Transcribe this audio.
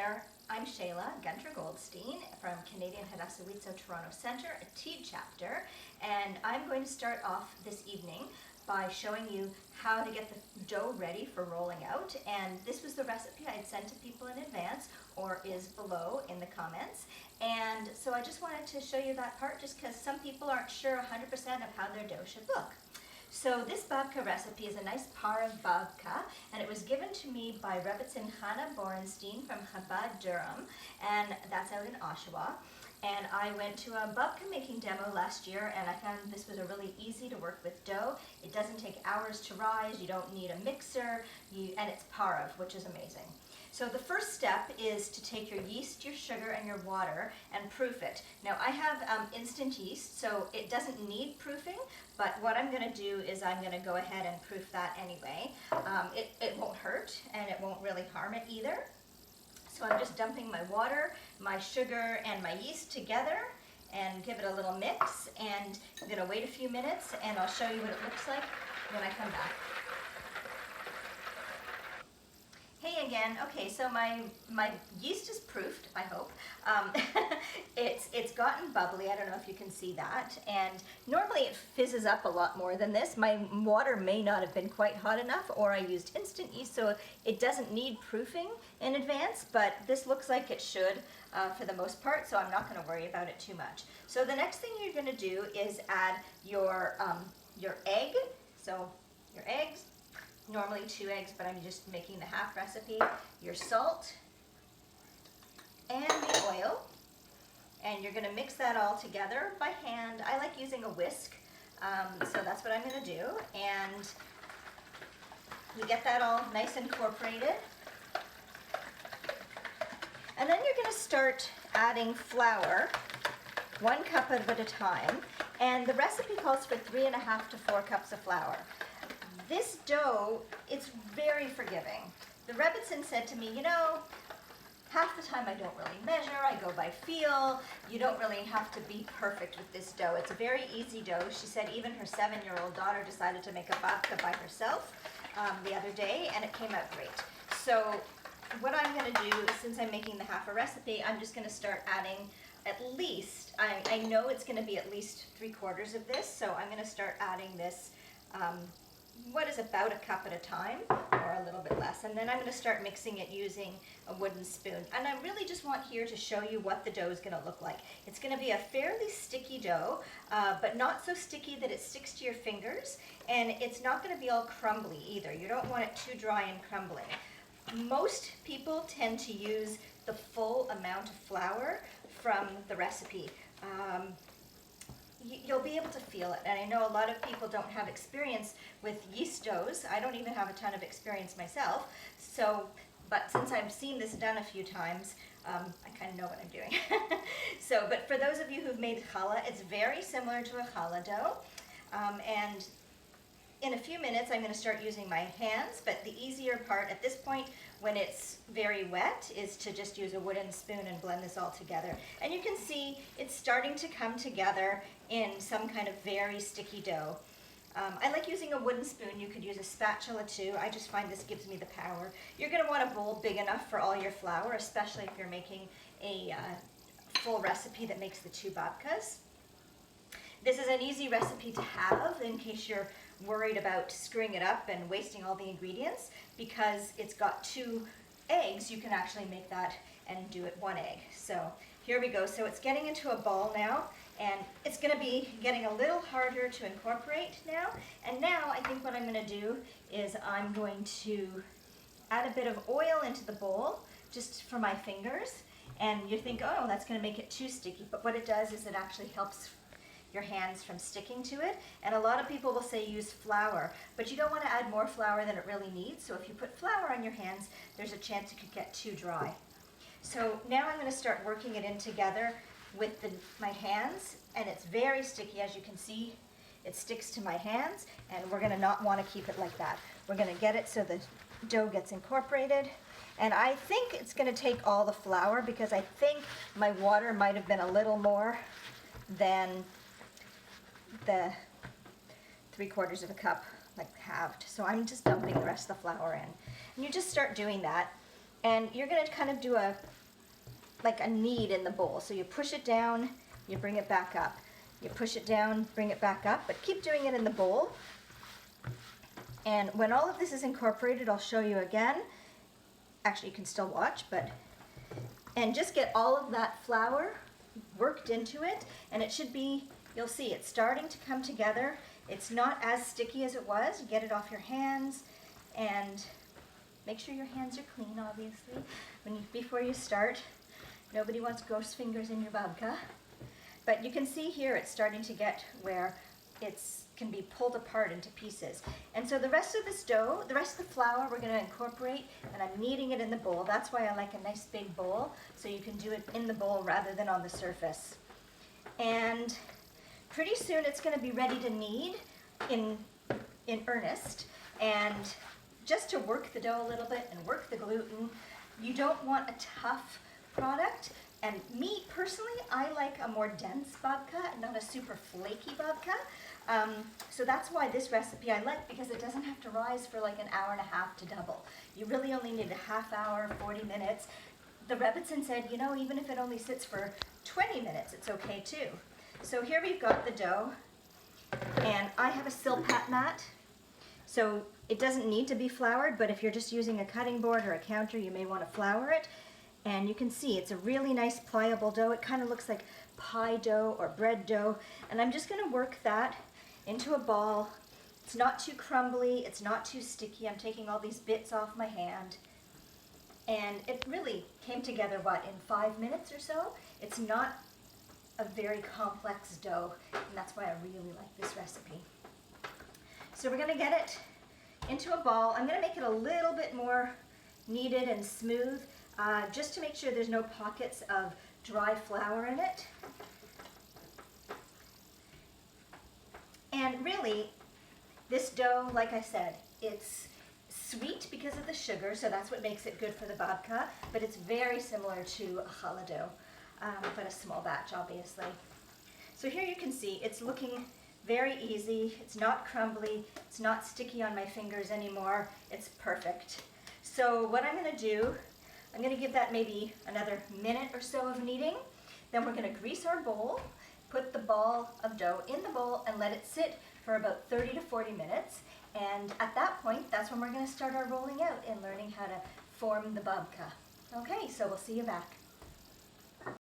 there, I'm Shayla Gunter-Goldstein from Canadian Hadassah-WIZO Toronto Centre, Atid chapter, and I'm going to start off this evening by showing you how to get the dough ready for rolling out. And this was the recipe I had sent to people in advance, or is below in the comments. And so I just wanted to show you that part just because some people aren't sure 100% of how their dough should look. So this Babka recipe is a nice pareve Babka, and it was given to me by Rebbetzin Chana Borenstein from Chabad Durham, and that's out in Oshawa. And I went to a Babka making demo last year, and I found this was a really easy to work with dough. It doesn't take hours to rise, you don't need a mixer, and it's pareve, which is amazing. So the first step is to take your yeast, your sugar, and your water and proof it. Now I have instant yeast, so it doesn't need proofing, but what I'm going to do is I'm going to go ahead and proof that anyway. It won't hurt, and it won't really harm it either. So I'm just dumping my water, my sugar, and my yeast together and give it a little mix, and I'm going to wait a few minutes and I'll show you what it looks like when I come back. Hey again. Okay, so my yeast is proofed, I hope. It's gotten bubbly. I don't know if you can see that. And normally it fizzes up a lot more than this. My water may not have been quite hot enough, or I used instant yeast, so it doesn't need proofing in advance, but this looks like it should for the most part, so I'm not going to worry about it too much. So the next thing you're going to do is add your egg. So your eggs. Normally 2 eggs, but I'm just making the half recipe. Your salt and the oil, and you're going to mix that all together by hand. I like using a whisk, so that's what I'm going to do. And you get that all nice incorporated, and then you're going to start adding flour, 1 cup at a time, and the recipe calls for 3.5 to 4 cups of flour. This dough, it's very forgiving. The Rebbetzin said to me, you know, half the time I don't really measure, I go by feel. You don't really have to be perfect with this dough. It's a very easy dough. She said even her 7-year-old daughter decided to make a babka by herself the other day, and it came out great. So what I'm going to do, since I'm making the half a recipe, I'm just going to start adding at least, I know it's going to be at least 3/4 of this, so I'm going to start adding this what is about a cup at a time, or a little bit less, and then I'm going to start mixing it using a wooden spoon. And I really just want here to show you what the dough is going to look like. It's going to be a fairly sticky dough, but not so sticky that it sticks to your fingers, and it's not going to be all crumbly either. You don't want it too dry and crumbling. Most people tend to use the full amount of flour from the recipe. You'll be able to feel it, and I know a lot of people don't have experience with yeast doughs. I don't even have a ton of experience myself, but since I've seen this done a few times, I kind of know what I'm doing. But for those of you who've made challah, it's very similar to a challah dough, and in a few minutes I'm going to start using my hands, but the easier part at this point, when it's very wet, is to just use a wooden spoon and blend this all together. And you can see it's starting to come together in some kind of very sticky dough. I like using a wooden spoon. You could use a spatula too. I just find this gives me the power. You're going to want a bowl big enough for all your flour, especially if you're making a full recipe that makes the 2 babkas. This is an easy recipe to have in case you're worried about screwing it up and wasting all the ingredients. Because it's got 2 eggs, you can actually make that and do it 1 egg. So here we go. So it's getting into a ball now, and it's going to be getting a little harder to incorporate now. And now I think what I'm going to do is I'm going to add a bit of oil into the bowl just for my fingers. And you think, oh, that's going to make it too sticky. But what it does is it actually helps your hands from sticking to it. And a lot of people will say use flour, but you don't want to add more flour than it really needs. So if you put flour on your hands, there's a chance it could get too dry. So now I'm going to start working it in together with my hands, and it's very sticky. As you can see, it sticks to my hands, and we're going to not want to keep it like that. We're going to get it so the dough gets incorporated. And I think it's going to take all the flour, because I think my water might have been a little more than the 3/4 of a cup, like halved. So I'm just dumping the rest of the flour in. And you just start doing that. And you're gonna kind of do like a knead in the bowl. So you push it down, you bring it back up. You push it down, bring it back up, but keep doing it in the bowl. And when all of this is incorporated, I'll show you again. Actually, you can still watch, and just get all of that flour worked into it, and it should be, you'll see it's starting to come together. It's not as sticky as it was. You get it off your hands, and make sure your hands are clean, obviously, before you start. Nobody wants gross fingers in your babka. But you can see here it's starting to get where it can be pulled apart into pieces. And so the rest of this dough, the rest of the flour, we're going to incorporate, and I'm kneading it in the bowl. That's why I like a nice big bowl, so you can do it in the bowl rather than on the surface. And pretty soon it's going to be ready to knead in earnest. And just to work the dough a little bit and work the gluten, you don't want a tough product. And me, personally, I like a more dense babka, not a super flaky babka. So that's why this recipe I like, because it doesn't have to rise for like an hour and a half to double. You really only need a half hour, 40 minutes. The Rebbitzin said, you know, even if it only sits for 20 minutes, it's okay too. So here we've got the dough, and I have a silpat mat. So it doesn't need to be floured, but if you're just using a cutting board or a counter, you may want to flour it. And you can see it's a really nice pliable dough. It kind of looks like pie dough or bread dough. And I'm just going to work that into a ball. It's not too crumbly. It's not too sticky. I'm taking all these bits off my hand. And it really came together, what, in 5 minutes or so? It's not a very complex dough, and that's why I really like this recipe. So we're going to get it into a ball. I'm going to make it a little bit more kneaded and smooth, just to make sure there's no pockets of dry flour in it. And really, this dough, like I said, it's sweet because of the sugar, so that's what makes it good for the babka, but it's very similar to a challah dough, but a small batch, obviously. So here you can see it's looking very easy. It's not crumbly. It's not sticky on my fingers anymore. It's perfect. So what I'm going to do, I'm going to give that maybe another minute or so of kneading. Then we're going to grease our bowl, put the ball of dough in the bowl, and let it sit for about 30 to 40 minutes. And at that point, that's when we're going to start our rolling out and learning how to form the babka. Okay, so we'll see you back.